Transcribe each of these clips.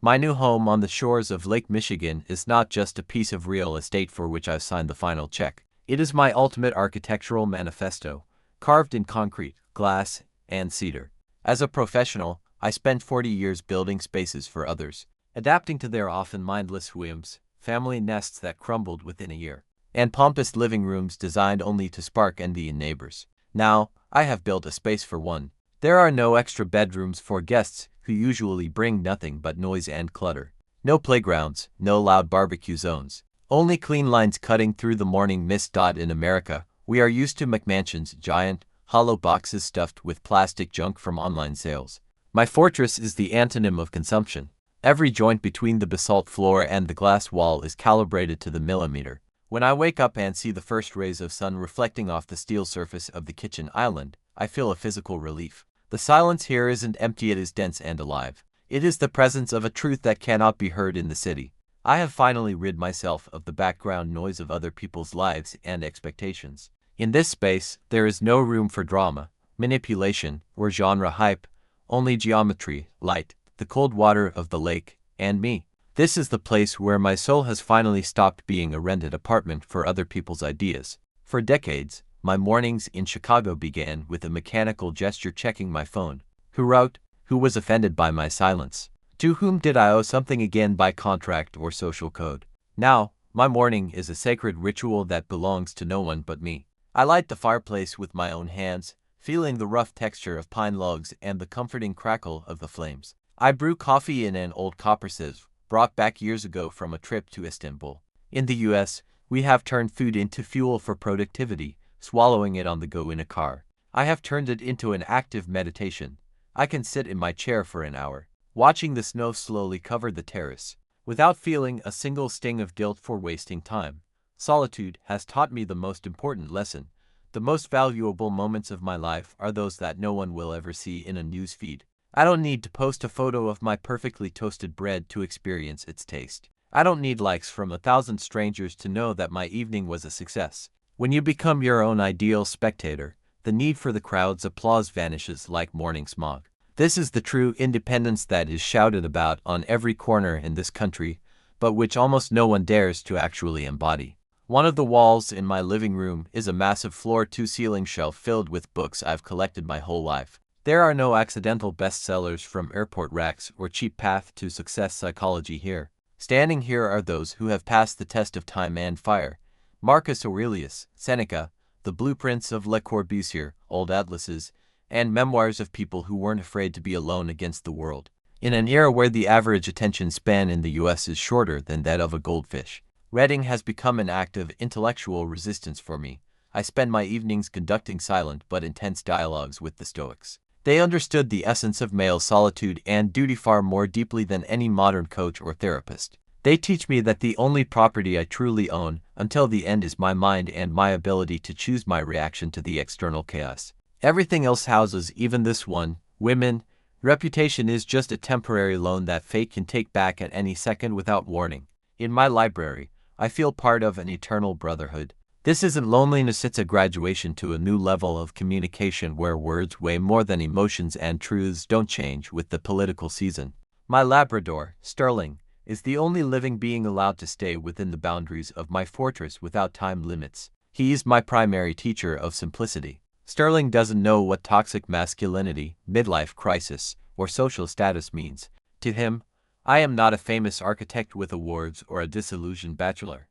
My new home on the shores of Lake Michigan is not just a piece of real estate for which I've signed the final check. It is my ultimate architectural manifesto, carved in concrete, glass, and cedar. As a professional, I spent 40 years building spaces for others, adapting to their often mindless whims, family nests that crumbled within a year, and pompous living rooms designed only to spark envy in neighbors. Now, I have built a space for one. There are no extra bedrooms for guests who usually bring nothing but noise and clutter. No playgrounds, no loud barbecue zones. Only clean lines cutting through the morning mist. In America, we are used to McMansions, giant, hollow boxes stuffed with plastic junk from online sales. My fortress is the antonym of consumption. Every joint between the basalt floor and the glass wall is calibrated to the millimeter. When I wake up and see the first rays of sun reflecting off the steel surface of the kitchen island, I feel a physical relief. The silence here isn't empty, it is dense and alive. It is the presence of a truth that cannot be heard in the city. I have finally rid myself of the background noise of other people's lives and expectations. In this space, there is no room for drama, manipulation, or genre hype, only geometry, light, the cold water of the lake, and me. This is the place where my soul has finally stopped being a rented apartment for other people's ideas. For decades, my mornings in Chicago began with a mechanical gesture checking my phone. Who wrote? Who was offended by my silence? To whom did I owe something again by contract or social code? Now, my morning is a sacred ritual that belongs to no one but me. I light the fireplace with my own hands, feeling the rough texture of pine logs and the comforting crackle of the flames. I brew coffee in an old copper sieve, brought back years ago from a trip to Istanbul. In the US, we have turned food into fuel for productivity, swallowing it on the go in a car. I have turned it into an active meditation. I can sit in my chair for an hour, watching the snow slowly cover the terrace, without feeling a single sting of guilt for wasting time. Solitude has taught me the most important lesson. The most valuable moments of my life are those that no one will ever see in a news feed. I don't need to post a photo of my perfectly toasted bread to experience its taste. I don't need likes from 1,000 strangers to know that my evening was a success. When you become your own ideal spectator, the need for the crowd's applause vanishes like morning smog. This is the true independence that is shouted about on every corner in this country, but which almost no one dares to actually embody. One of the walls in my living room is a massive floor-to-ceiling shelf filled with books I've collected my whole life. There are no accidental bestsellers from airport racks or cheap path to success psychology here. Standing here are those who have passed the test of time and fire. Marcus Aurelius, Seneca, the blueprints of Le Corbusier, old atlases, and memoirs of people who weren't afraid to be alone against the world. In an era where the average attention span in the US is shorter than that of a goldfish, reading has become an act of intellectual resistance for me. I spend my evenings conducting silent but intense dialogues with the Stoics. They understood the essence of male solitude and duty far more deeply than any modern coach or therapist. They teach me that the only property I truly own until the end is my mind and my ability to choose my reaction to the external chaos. Everything else houses, even this one, women. Reputation is just a temporary loan that fate can take back at any second without warning. In my library, I feel part of an eternal brotherhood. This isn't loneliness, it's a graduation to a new level of communication where words weigh more than emotions and truths don't change with the political season. My Labrador, Sterling, is the only living being allowed to stay within the boundaries of my fortress without time limits. He is my primary teacher of simplicity. Sterling doesn't know what toxic masculinity, midlife crisis, or social status means. To him, I am not a famous architect with awards or a disillusioned bachelor.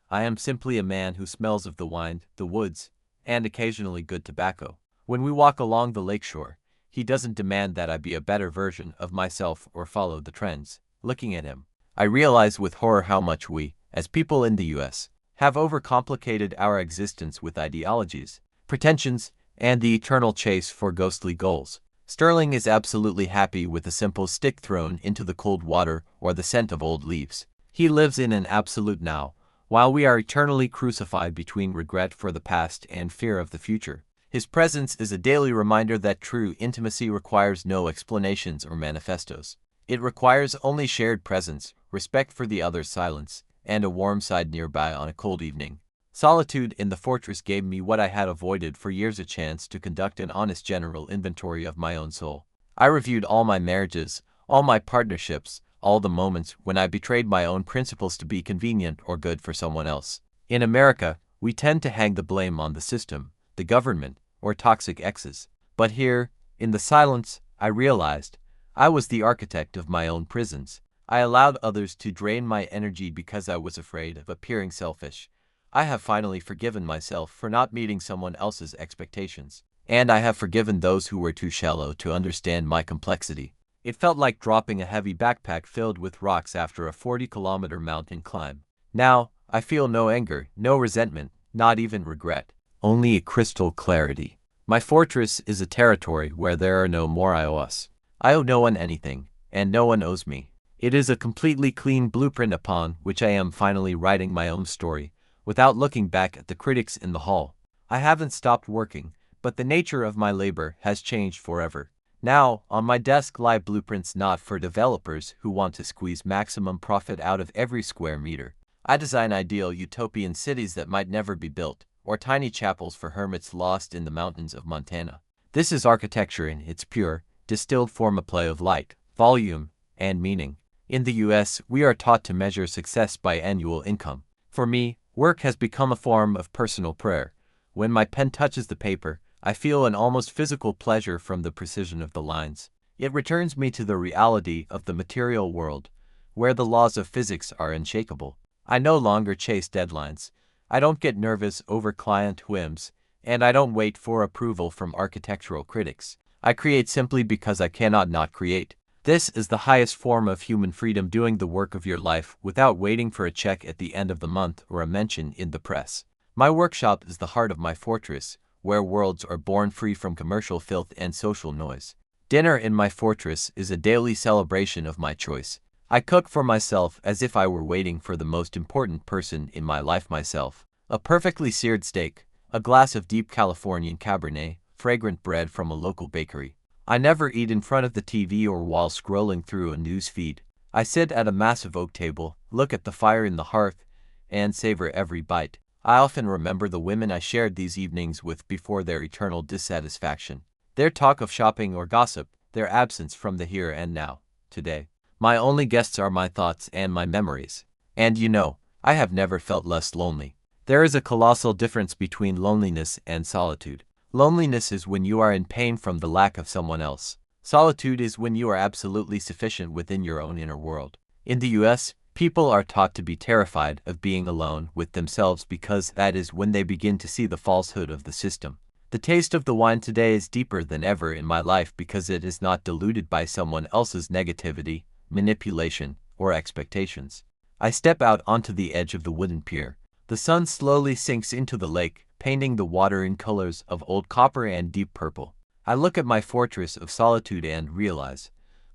I am simply a man who smells of the wine, the woods, and occasionally good tobacco. When we walk along the lakeshore, he doesn't demand that I be a better version of myself or follow the trends. Looking at him, I realize with horror how much we, as people in the US, have overcomplicated our existence with ideologies, pretensions, and the eternal chase for ghostly goals. Sterling is absolutely happy with a simple stick thrown into the cold water or the scent of old leaves. He lives in an absolute now, while we are eternally crucified between regret for the past and fear of the future. His presence is a daily reminder that true intimacy requires no explanations or manifestos. It requires only shared presence, respect for the other's silence, and a warm side nearby on a cold evening. Solitude in the fortress gave me what I had avoided for years, a chance to conduct an honest general inventory of my own soul. I reviewed all my marriages, all my partnerships, all the moments when I betrayed my own principles to be convenient or good for someone else. In America, we tend to hang the blame on the system, the government, or toxic exes. But here, in the silence, I realized I was the architect of my own prisons. I allowed others to drain my energy because I was afraid of appearing selfish. I have finally forgiven myself for not meeting someone else's expectations. And I have forgiven those who were too shallow to understand my complexity. It felt like dropping a heavy backpack filled with rocks after a 40-kilometer mountain climb. Now, I feel no anger, no resentment, not even regret. Only a crystal clarity. My fortress is a territory where there are no more I owe us. I owe no one anything, and no one owes me. It is a completely clean blueprint upon which I am finally writing my own story, without looking back at the critics in the hall. I haven't stopped working, but the nature of my labor has changed forever. Now, on my desk lie blueprints not for developers who want to squeeze maximum profit out of every square meter. I design ideal utopian cities that might never be built, or tiny chapels for hermits lost in the mountains of Montana. This is architecture in its pure, distilled form, a play of light, volume, and meaning. In the US, we are taught to measure success by annual income. For me, work has become a form of personal prayer. When my pen touches the paper, I feel an almost physical pleasure from the precision of the lines. It returns me to the reality of the material world, where the laws of physics are unshakable. I no longer chase deadlines. I don't get nervous over client whims, and I don't wait for approval from architectural critics. I create simply because I cannot not create. This is the highest form of human freedom, doing the work of your life without waiting for a check at the end of the month or a mention in the press. My workshop is the heart of my fortress, where worlds are born free from commercial filth and social noise. Dinner in my fortress is a daily celebration of my choice. I cook for myself as if I were waiting for the most important person in my life, myself. A perfectly seared steak, a glass of deep Californian Cabernet, fragrant bread from a local bakery. I never eat in front of the TV or while scrolling through a news feed. I sit at a massive oak table, look at the fire in the hearth, and savor every bite. I often remember the women I shared these evenings with before their eternal dissatisfaction. Their talk of shopping or gossip, their absence from the here and now, today. My only guests are my thoughts and my memories. And you know, I have never felt less lonely. There is a colossal difference between loneliness and solitude. Loneliness is when you are in pain from the lack of someone else. Solitude is when you are absolutely sufficient within your own inner world. In the US, people are taught to be terrified of being alone with themselves because that is when they begin to see the falsehood of the system. The taste of the wine today is deeper than ever in my life because it is not diluted by someone else's negativity, manipulation, or expectations. I step out onto the edge of the wooden pier. The sun slowly sinks into the lake, painting the water in colors of old copper and deep purple. I look at my fortress of solitude and realize,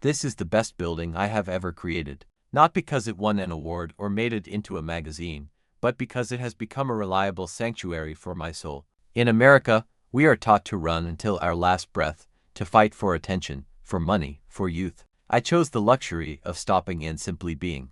this is the best building I have ever created. Not because it won an award or made it into a magazine, but because it has become a reliable sanctuary for my soul. In America, we are taught to run until our last breath, to fight for attention, for money, for youth. I chose the luxury of stopping and simply being.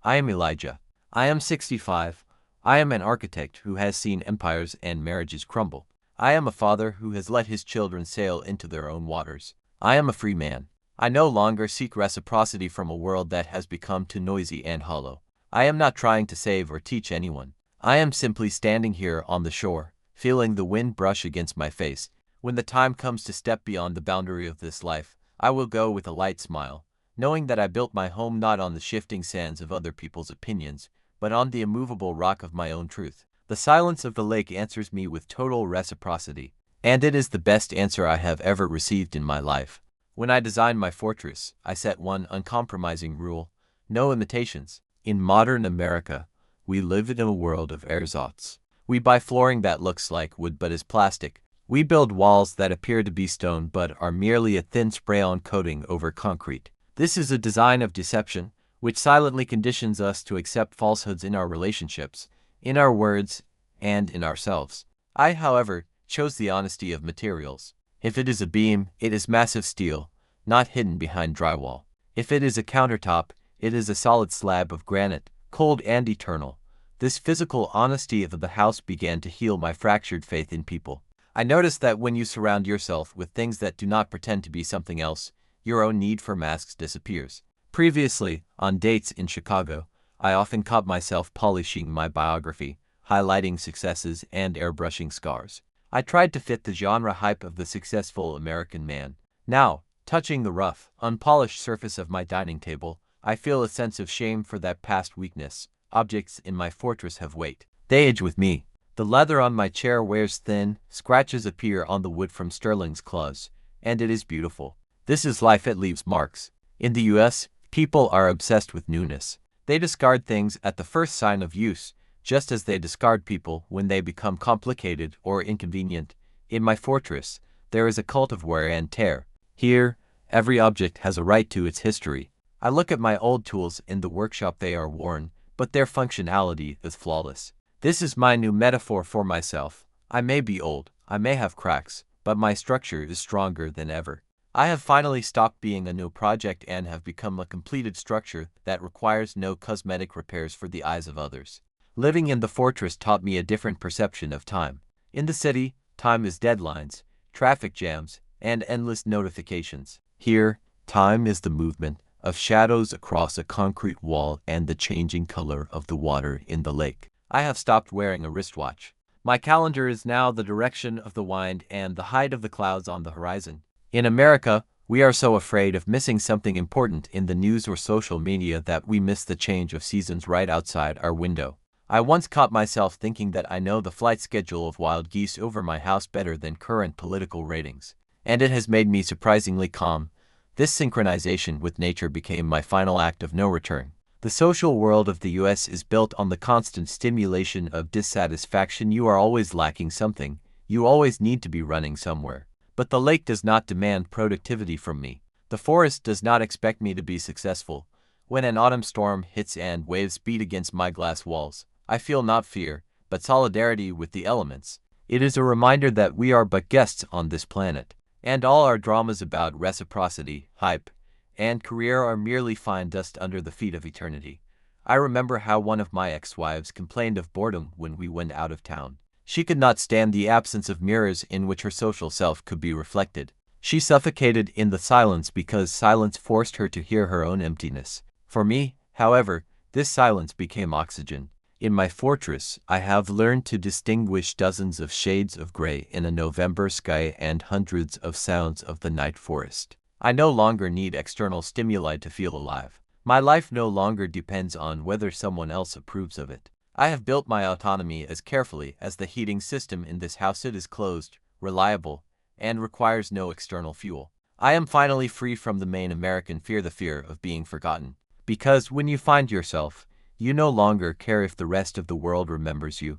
I am Elijah. I am 65. I am an architect who has seen empires and marriages crumble. I am a father who has let his children sail into their own waters. I am a free man. I no longer seek reciprocity from a world that has become too noisy and hollow. I am not trying to save or teach anyone. I am simply standing here on the shore, feeling the wind brush against my face. When the time comes to step beyond the boundary of this life, I will go with a light smile, knowing that I built my home not on the shifting sands of other people's opinions, but on the immovable rock of my own truth. The silence of the lake answers me with total reciprocity, and it is the best answer I have ever received in my life. When I designed my fortress, I set one uncompromising rule: no imitations. In modern America, we live in a world of ersatz. We buy flooring that looks like wood but is plastic. We build walls that appear to be stone but are merely a thin spray-on coating over concrete. This is a design of deception, which silently conditions us to accept falsehoods in our relationships, in our words, and in ourselves. I, however, chose the honesty of materials. If it is a beam, it is massive steel, not hidden behind drywall. If it is a countertop, it is a solid slab of granite, cold and eternal. This physical honesty of the house began to heal my fractured faith in people. I noticed that when you surround yourself with things that do not pretend to be something else, your own need for masks disappears. Previously, on dates in Chicago, I often caught myself polishing my biography, highlighting successes and airbrushing scars. I tried to fit the genre hype of the successful American man. Now, touching the rough, unpolished surface of my dining table, I feel a sense of shame for that past weakness. Objects in my fortress have weight. They age with me. The leather on my chair wears thin, scratches appear on the wood from Sterling's claws, and it is beautiful. This is life, it leaves marks. In the US, people are obsessed with newness. They discard things at the first sign of use, just as they discard people when they become complicated or inconvenient. In my fortress, there is a cult of wear and tear. Here, every object has a right to its history. I look at my old tools in the workshop. They are worn, but their functionality is flawless. This is my new metaphor for myself. I may be old, I may have cracks, but my structure is stronger than ever. I have finally stopped being a new project and have become a completed structure that requires no cosmetic repairs for the eyes of others. Living in the fortress taught me a different perception of time. In the city, time is deadlines, traffic jams, and endless notifications. Here, time is the movement of shadows across a concrete wall and the changing color of the water in the lake. I have stopped wearing a wristwatch. My calendar is now the direction of the wind and the height of the clouds on the horizon. In America, we are so afraid of missing something important in the news or social media that we miss the change of seasons right outside our window. I once caught myself thinking that I know the flight schedule of wild geese over my house better than current political ratings. And it has made me surprisingly calm. This synchronization with nature became my final act of no return. The social world of the US is built on the constant stimulation of dissatisfaction. You are always lacking something. You always need to be running somewhere. But the lake does not demand productivity from me. The forest does not expect me to be successful. When an autumn storm hits and waves beat against my glass walls, I feel not fear, but solidarity with the elements. It is a reminder that we are but guests on this planet, and all our dramas about reciprocity, hype, and career are merely fine dust under the feet of eternity. I remember how one of my ex-wives complained of boredom when we went out of town. She could not stand the absence of mirrors in which her social self could be reflected. She suffocated in the silence because silence forced her to hear her own emptiness. For me, however, this silence became oxygen. In my fortress, I have learned to distinguish dozens of shades of gray in a November sky and hundreds of sounds of the night forest. I no longer need external stimuli to feel alive. My life no longer depends on whether someone else approves of it. I have built my autonomy as carefully as the heating system in this house. It is closed, reliable, and requires no external fuel. I am finally free from the main American fear, the fear of being forgotten. Because when you find yourself, you no longer care if the rest of the world remembers you.